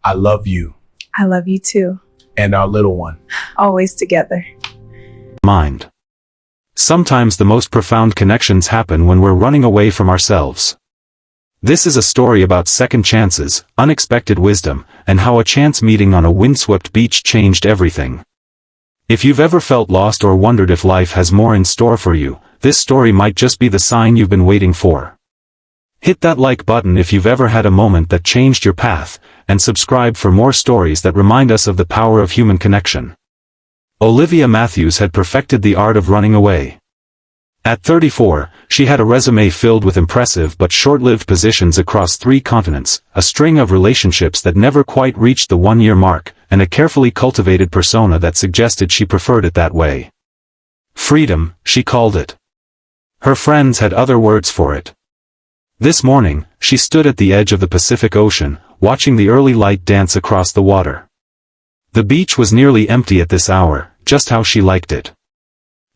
I love you. I love you too. And our little one. Always together. Mind. Sometimes the most profound connections happen when we're running away from ourselves. This is a story about second chances, unexpected wisdom, and how a chance meeting on a windswept beach changed everything. If you've ever felt lost or wondered if life has more in store for you, this story might just be the sign you've been waiting for. Hit that like button if you've ever had a moment that changed your path, and subscribe for more stories that remind us of the power of human connection. Olivia Matthews had perfected the art of running away. At 34, she had a resume filled with impressive but short-lived positions across 3 continents, a string of relationships that never quite reached the 1-year mark, and a carefully cultivated persona that suggested she preferred it that way. Freedom, she called it. Her friends had other words for it. This morning, she stood at the edge of the Pacific Ocean, watching the early light dance across the water. The beach was nearly empty at this hour, just how she liked it.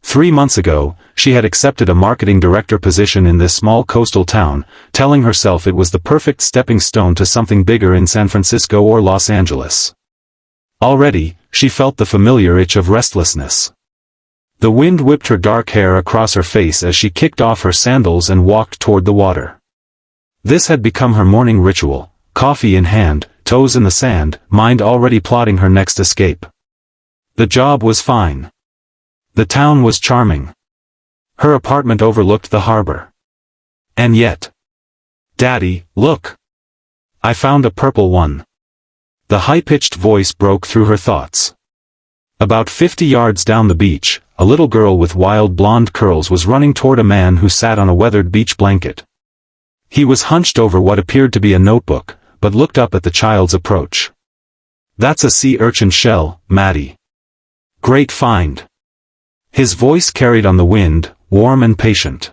3 months ago, she had accepted a marketing director position in this small coastal town, telling herself it was the perfect stepping stone to something bigger in San Francisco or Los Angeles. Already, she felt the familiar itch of restlessness. The wind whipped her dark hair across her face as she kicked off her sandals and walked toward the water. This had become her morning ritual, coffee in hand, toes in the sand, mind already plotting her next escape. The job was fine. The town was charming. Her apartment overlooked the harbor. And yet... Daddy, look! I found a purple one. The high-pitched voice broke through her thoughts. About 50 yards down the beach, a little girl with wild blonde curls was running toward a man who sat on a weathered beach blanket. He was hunched over what appeared to be a notebook, but looked up at the child's approach. "That's a sea urchin shell, Maddie. Great find." His voice carried on the wind, warm and patient.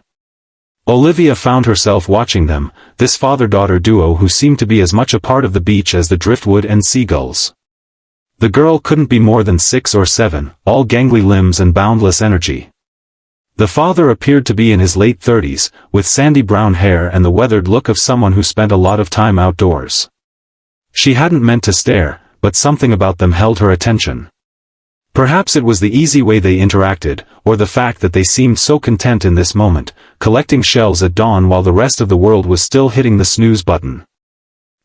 Olivia found herself watching them, this father-daughter duo who seemed to be as much a part of the beach as the driftwood and seagulls. The girl couldn't be more than 6 or 7, all gangly limbs and boundless energy. The father appeared to be in his late 30s, with sandy brown hair and the weathered look of someone who spent a lot of time outdoors. She hadn't meant to stare, but something about them held her attention. Perhaps it was the easy way they interacted, or the fact that they seemed so content in this moment, collecting shells at dawn while the rest of the world was still hitting the snooze button.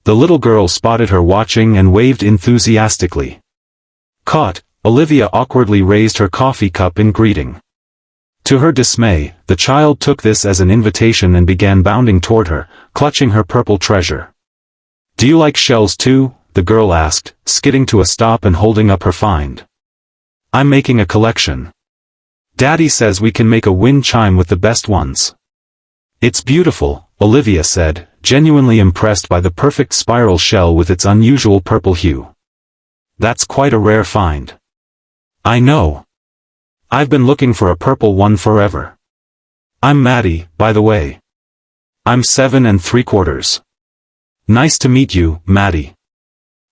The little girl spotted her watching and waved enthusiastically. Caught, Olivia awkwardly raised her coffee cup in greeting. To her dismay, the child took this as an invitation and began bounding toward her, clutching her purple treasure. "Do you like shells too?" the girl asked, skidding to a stop and holding up her find. "I'm making a collection. Daddy says we can make a wind chime with the best ones." "It's beautiful," Olivia said, genuinely impressed by the perfect spiral shell with its unusual purple hue. "That's quite a rare find." "I know. I've been looking for a purple one forever. I'm Maddie, by the way. I'm 7 3/4. Nice to meet you, Maddie.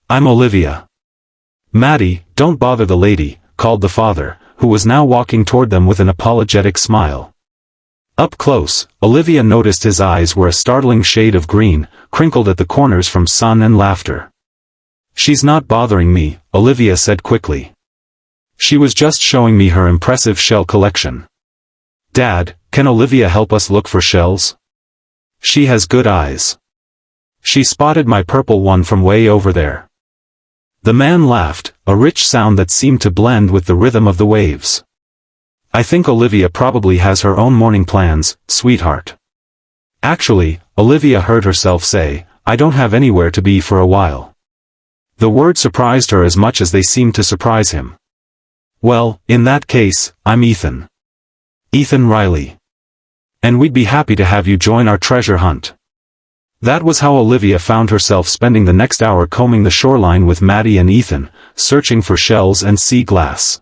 I'm Olivia." "Maddie, don't bother the lady," called the father, who was now walking toward them with an apologetic smile. Up close, Olivia noticed his eyes were a startling shade of green, crinkled at the corners from sun and laughter. "She's not bothering me," Olivia said quickly. "She was just showing me her impressive shell collection." "Dad, can Olivia help us look for shells? She has good eyes. She spotted my purple one from way over there." The man laughed, a rich sound that seemed to blend with the rhythm of the waves. "I think Olivia probably has her own morning plans, sweetheart." Actually, Olivia heard herself say, "I don't have anywhere to be for a while." The word surprised her as much as they seemed to surprise him. "Well, in that case, I'm Ethan. Ethan Riley. And we'd be happy to have you join our treasure hunt." That was how Olivia found herself spending the next hour combing the shoreline with Maddie and Ethan, searching for shells and sea glass.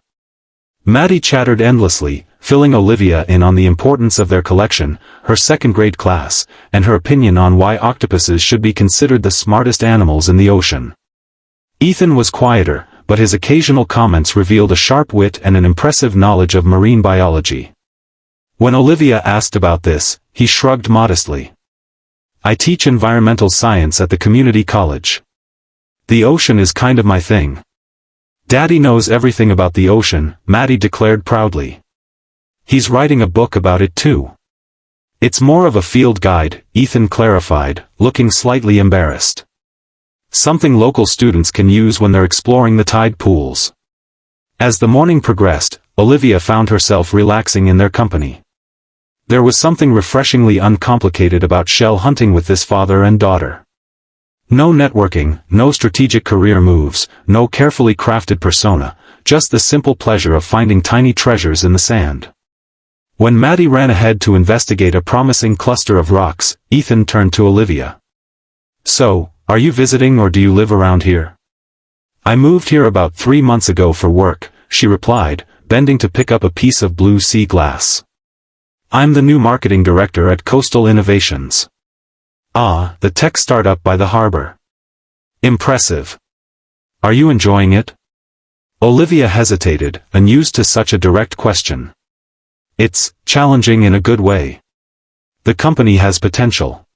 Maddie chattered endlessly, filling Olivia in on the importance of their collection, her second-grade class, and her opinion on why octopuses should be considered the smartest animals in the ocean. Ethan was quieter, but his occasional comments revealed a sharp wit and an impressive knowledge of marine biology. When Olivia asked about this, he shrugged modestly. "I teach environmental science at the community college." The ocean is kind of my thing. Daddy knows everything about the ocean, Maddie declared proudly. He's writing a book about it too. It's more of a field guide, Ethan clarified, looking slightly embarrassed. Something local students can use when they're exploring the tide pools. As the morning progressed, Olivia found herself relaxing in their company. There was something refreshingly uncomplicated about shell hunting with this father and daughter. No networking, no strategic career moves, no carefully crafted persona, just the simple pleasure of finding tiny treasures in the sand. When Maddie ran ahead to investigate a promising cluster of rocks, Ethan turned to Olivia. "So, are you visiting or do you live around here?" "I moved here about 3 months ago for work," she replied, bending to pick up a piece of blue sea glass. "I'm the new marketing director at Coastal Innovations." "Ah, the tech startup by the harbor. Impressive. Are you enjoying it?" Olivia hesitated, unused to such a direct question. "It's challenging in a good way. The company has potential."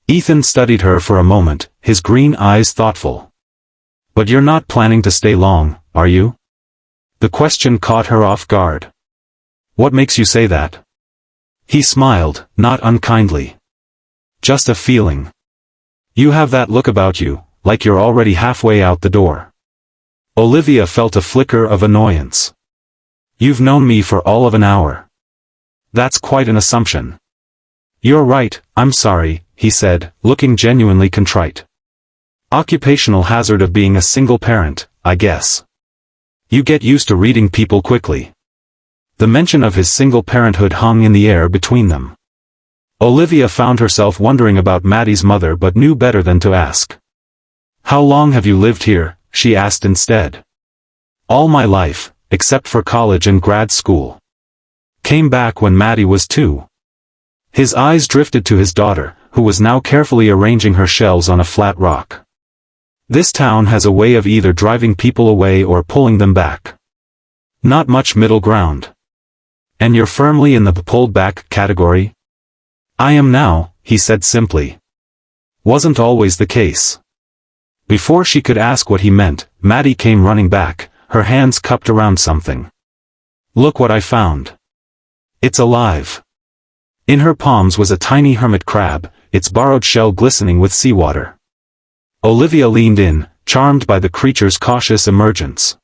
Ethan studied her for a moment, his green eyes thoughtful. "But you're not planning to stay long, are you?" The question caught her off guard. "What makes you say that?" He smiled, not unkindly. "Just a feeling. You have that look about you, like you're already halfway out the door." Olivia felt a flicker of annoyance. "You've known me for all of an hour. That's quite an assumption." "You're right, I'm sorry," he said, looking genuinely contrite. "Occupational hazard of being a single parent, I guess. You get used to reading people quickly." The mention of his single parenthood hung in the air between them. Olivia found herself wondering about Maddie's mother but knew better than to ask. "How long have you lived here?" she asked instead. "All my life, except for college and grad school. Came back when Maddie was 2. His eyes drifted to his daughter, who was now carefully arranging her shells on a flat rock. "This town has a way of either driving people away or pulling them back. Not much middle ground." "And you're firmly in the pulled back category?" "I am now," he said simply. "Wasn't always the case." Before she could ask what he meant, Maddie came running back, her hands cupped around something. "Look what I found. It's alive." In her palms was a tiny hermit crab, its borrowed shell glistening with seawater. Olivia leaned in, charmed by the creature's cautious emergence.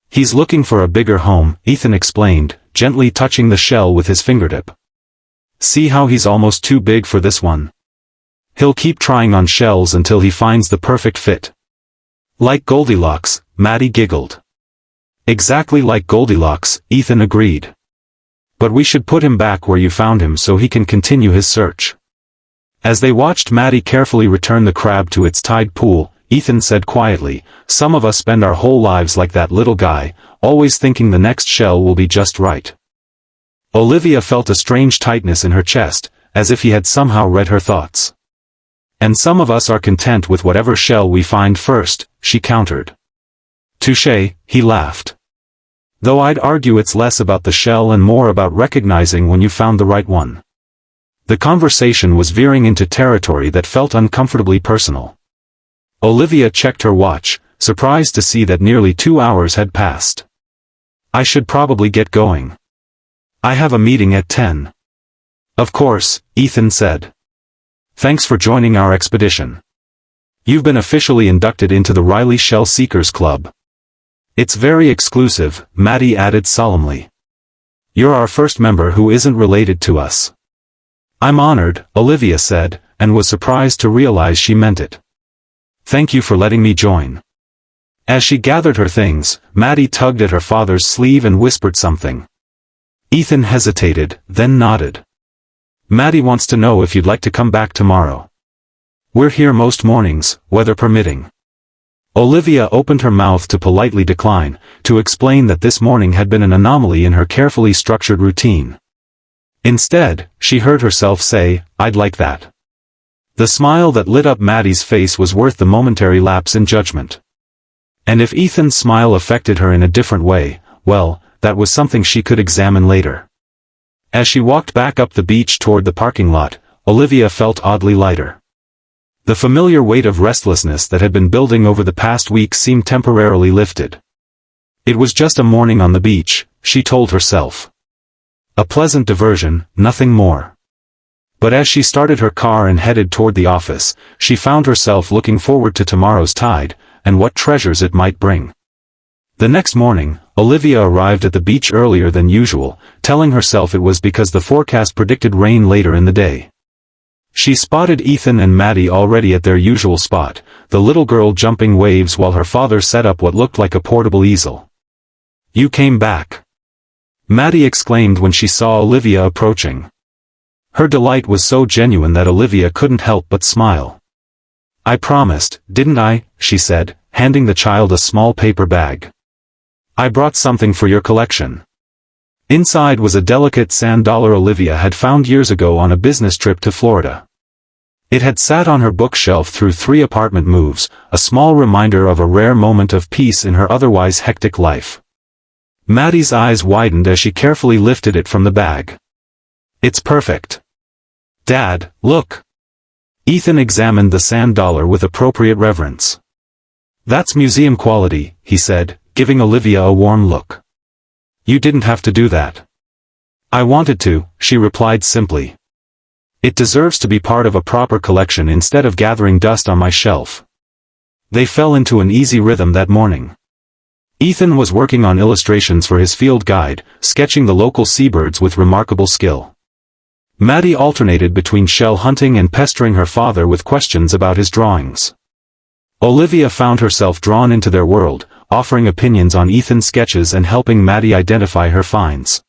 "He's looking for a bigger home," Ethan explained, gently touching the shell with his fingertip. "See how he's almost too big for this one? He'll keep trying on shells until he finds the perfect fit." "Like Goldilocks," Maddie giggled. "Exactly like Goldilocks," Ethan agreed. "But we should put him back where you found him so he can continue his search." As they watched Maddie carefully return the crab to its tide pool, Ethan said quietly, "Some of us spend our whole lives like that little guy, always thinking the next shell will be just right." Olivia felt a strange tightness in her chest, as if he had somehow read her thoughts. "And some of us are content with whatever shell we find first," she countered. "Touché," he laughed. "Though I'd argue it's less about the shell and more about recognizing when you found the right one." The conversation was veering into territory that felt uncomfortably personal. Olivia checked her watch, surprised to see that nearly 2 hours had passed. "I should probably get going. I have a meeting at 10. "Of course," Ethan said. "Thanks for joining our expedition. You've been officially inducted into the Riley Shell Seekers Club. It's very exclusive," Maddie added solemnly. "You're our first member who isn't related to us." "I'm honored," Olivia said, and was surprised to realize she meant it. "Thank you for letting me join." As she gathered her things, Maddie tugged at her father's sleeve and whispered something. Ethan hesitated, then nodded. "Maddie wants to know if you'd like to come back tomorrow. We're here most mornings, weather permitting." Olivia opened her mouth to politely decline, to explain that this morning had been an anomaly in her carefully structured routine. Instead, she heard herself say, "I'd like that." The smile that lit up Maddie's face was worth the momentary lapse in judgment. And if Ethan's smile affected her in a different way, well, that was something she could examine later. As she walked back up the beach toward the parking lot, Olivia felt oddly lighter. The familiar weight of restlessness that had been building over the past week seemed temporarily lifted. It was just a morning on the beach, she told herself. A pleasant diversion, nothing more. But as she started her car and headed toward the office, she found herself looking forward to tomorrow's tide, and what treasures it might bring. The next morning, Olivia arrived at the beach earlier than usual, telling herself it was because the forecast predicted rain later in the day. She spotted Ethan and Maddie already at their usual spot, the little girl jumping waves while her father set up what looked like a portable easel. "You came back," Maddie exclaimed when she saw Olivia approaching. Her delight was so genuine that Olivia couldn't help but smile. "I promised, didn't I?" she said, handing the child a small paper bag. "I brought something for your collection." Inside was a delicate sand dollar Olivia had found years ago on a business trip to Florida. It had sat on her bookshelf through 3 apartment moves, a small reminder of a rare moment of peace in her otherwise hectic life. Maddie's eyes widened as she carefully lifted it from the bag. "It's perfect. Dad, look." Ethan examined the sand dollar with appropriate reverence. "That's museum quality," he said, giving Olivia a warm look. "You didn't have to do that." "I wanted to," she replied simply. "It deserves to be part of a proper collection instead of gathering dust on my shelf." They fell into an easy rhythm that morning. Ethan was working on illustrations for his field guide, sketching the local seabirds with remarkable skill. Maddie alternated between shell hunting and pestering her father with questions about his drawings. Olivia found herself drawn into their world, offering opinions on Ethan's sketches and helping Maddie identify her finds.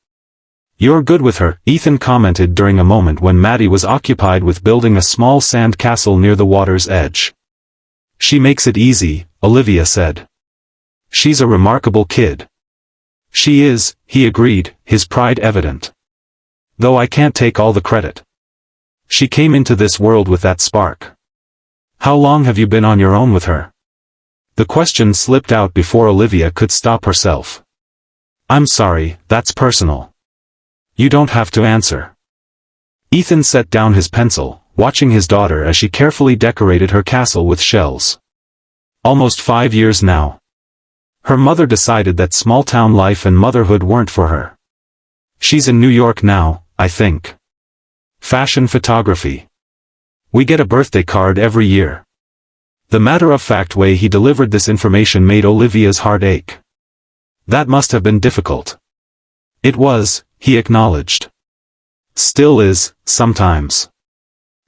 "You're good with her," Ethan commented during a moment when Maddie was occupied with building a small sand castle near the water's edge. "She makes it easy," Olivia said. "She's a remarkable kid." "She is," he agreed, his pride evident. "Though I can't take all the credit. She came into this world with that spark." "How long have you been on your own with her?" The question slipped out before Olivia could stop herself. "I'm sorry, that's personal." "You don't have to answer." Ethan set down his pencil, watching his daughter as she carefully decorated her castle with shells. "Almost 5 years now." Her mother decided that small-town life and motherhood weren't for her. "She's in New York now, I think. Fashion photography. We get a birthday card every year." The matter-of-fact way he delivered this information made Olivia's heart ache. "That must have been difficult." "It was," he acknowledged. "Still is, sometimes.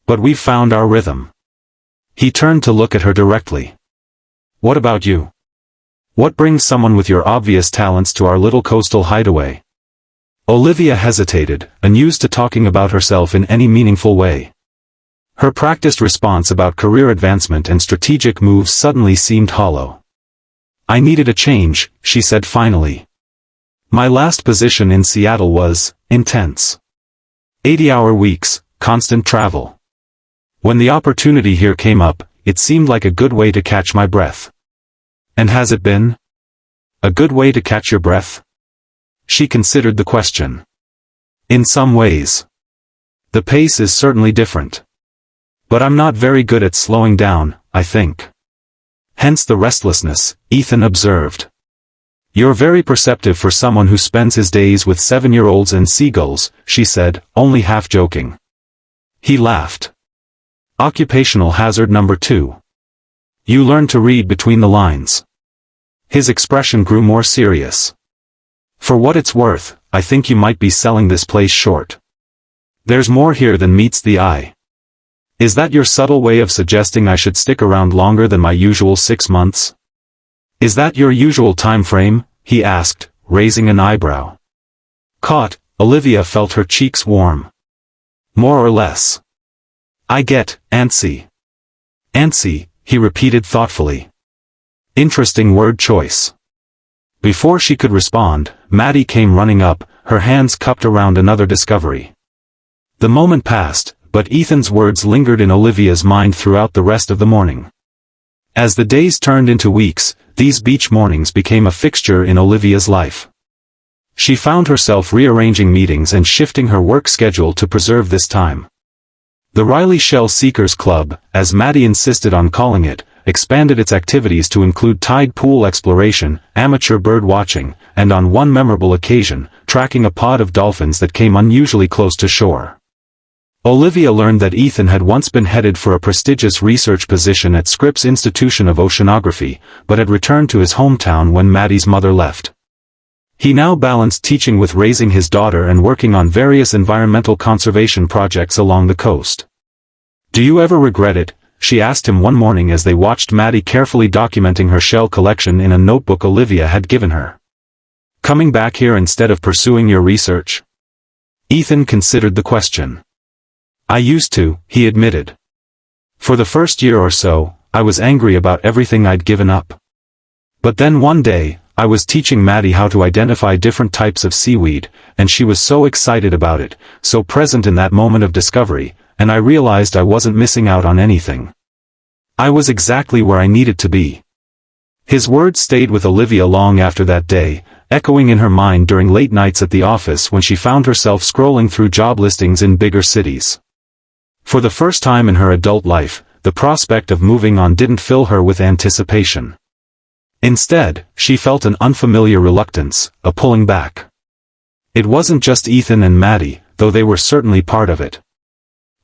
But we've found our rhythm." He turned to look at her directly. "What about you? What brings someone with your obvious talents to our little coastal hideaway?" Olivia hesitated, unused to talking about herself in any meaningful way. Her practiced response about career advancement and strategic moves suddenly seemed hollow. "I needed a change," she said finally. "My last position in Seattle was intense. 80-hour weeks, constant travel. When the opportunity here came up, it seemed like a good way to catch my breath." "And has it been? A good way to catch your breath?" She considered the question. "In some ways. The pace is certainly different. But I'm not very good at slowing down, I think. Hence the restlessness," Ethan observed. "You're very perceptive for someone who spends his days with 7-year-olds and seagulls," she said, only half joking. He laughed. "Occupational hazard number 2. You learn to read between the lines." His expression grew more serious. "For what it's worth, I think you might be selling this place short. There's more here than meets the eye." "Is that your subtle way of suggesting I should stick around longer than my usual 6 months? Is that your usual time frame?" he asked, raising an eyebrow. Caught, Olivia felt her cheeks warm. "More or less. I get antsy." "Antsy," he repeated thoughtfully. Interesting word choice. Before she could respond, Maddie came running up, her hands cupped around another discovery. The moment passed, but Ethan's words lingered in Olivia's mind throughout the rest of the morning. As the days turned into weeks, these beach mornings became a fixture in Olivia's life. She found herself rearranging meetings and shifting her work schedule to preserve this time. The Riley Shell Seekers Club, as Maddie insisted on calling it, expanded its activities to include tide pool exploration, amateur bird watching, and on one memorable occasion, tracking a pod of dolphins that came unusually close to shore. Olivia learned that Ethan had once been headed for a prestigious research position at Scripps Institution of Oceanography, but had returned to his hometown when Maddie's mother left. He now balanced teaching with raising his daughter and working on various environmental conservation projects along the coast. "Do you ever regret it?" she asked him one morning as they watched Maddie carefully documenting her shell collection in a notebook Olivia had given her. "Coming back here instead of pursuing your research?" Ethan considered the question. "I used to," he admitted. "For the first year or so, I was angry about everything I'd given up. But then one day, I was teaching Maddie how to identify different types of seaweed, and she was so excited about it, so present in that moment of discovery, and I realized I wasn't missing out on anything. I was exactly where I needed to be." His words stayed with Olivia long after that day, echoing in her mind during late nights at the office when she found herself scrolling through job listings in bigger cities. For the first time in her adult life, the prospect of moving on didn't fill her with anticipation. Instead, she felt an unfamiliar reluctance, a pulling back. It wasn't just Ethan and Maddie, though they were certainly part of it.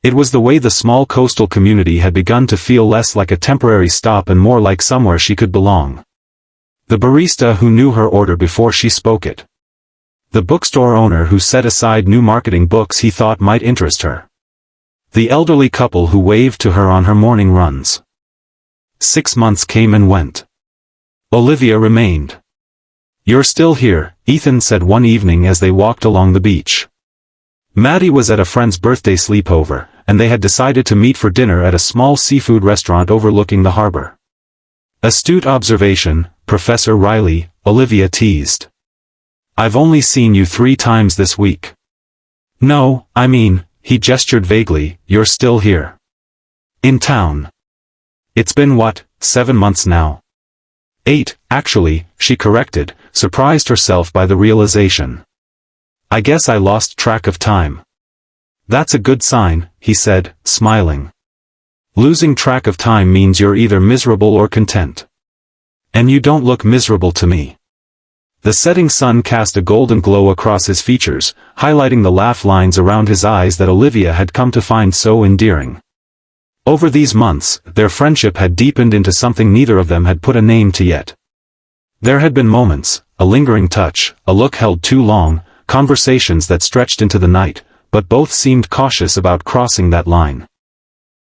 It was the way the small coastal community had begun to feel less like a temporary stop and more like somewhere she could belong. The barista who knew her order before she spoke it. The bookstore owner who set aside new marketing books he thought might interest her. The elderly couple who waved to her on her morning runs. 6 months came and went. Olivia remained. "You're still here," Ethan said one evening as they walked along the beach. Maddie was at a friend's birthday sleepover, and they had decided to meet for dinner at a small seafood restaurant overlooking the harbor. "Astute observation, Professor Riley," Olivia teased. "I've only seen you 3 times this week." "No, I mean," he gestured vaguely, "you're still here. In town. It's been what, 7 months now?" 8, actually, she corrected, surprised herself by the realization. "I guess I lost track of time." "That's a good sign," he said, smiling. "Losing track of time means you're either miserable or content. And you don't look miserable to me." The setting sun cast a golden glow across his features, highlighting the laugh lines around his eyes that Olivia had come to find so endearing. Over these months, their friendship had deepened into something neither of them had put a name to yet. There had been moments, a lingering touch, a look held too long, conversations that stretched into the night, but both seemed cautious about crossing that line.